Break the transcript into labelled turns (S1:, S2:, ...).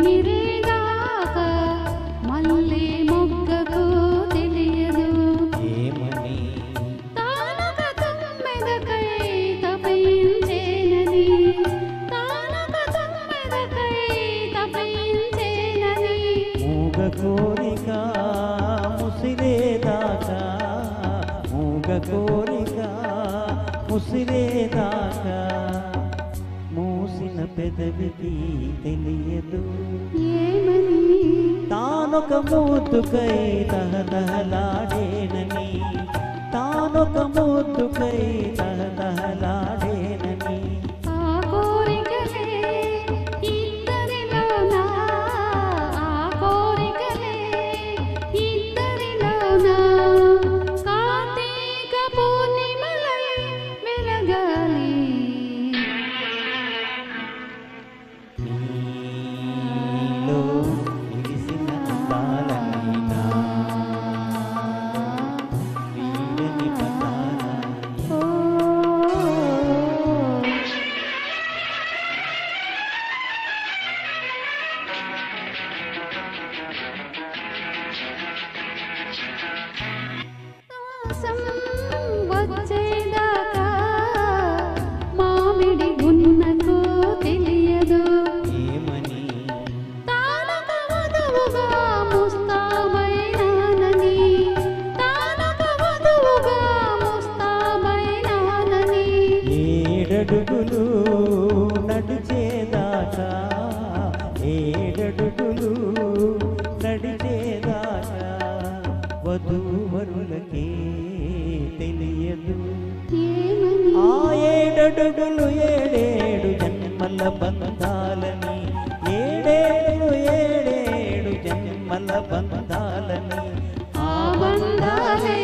S1: తిమిరేదాకా మళ్ళీ మొగ్గకు తెలియదు
S2: ఏమని
S1: తానొక తుమ్మెదకై తపించేనని తానొక తుమ్మెదకై తపించేనని
S2: మూగ కోరిక ముసిరేదాకా మూగ కోరిక ముసిరేదాకా మూసిన పెదవికి తెలియదు
S1: ఏమని
S2: తానొక మూతుకై తహతహలాడేనని తానొక మూతుకై తహతహలాడేనని
S1: ఆ కోరికలే ఇద్దరిలోనా ఆ కోరికలే ఇద్దరిలోనా కార్తీక పూర్ణిమలై వెలగాలి
S2: నీలో విరిసిన అందాలనైనా వీడని పదాలని
S1: ఓ వాసం వచ్చేదాకా మామిడి గున్నకు తెలియదు
S2: ఏమని
S1: తానొక వధువుగా ముస్తాబైనానని తానొక వధువుగా ముస్తాబైనానని
S2: ఏడడుగులు నడిచేదాకా ఏడడుగులు నడిచేదాకా వధూవరులకే తెలియదు
S1: ఏమని
S2: ఆ ఏడడుగులు ఏడేడు జన్మల బంధాలని ఏడేడు జన్మల బంధాలని
S1: ఆ బంధాలే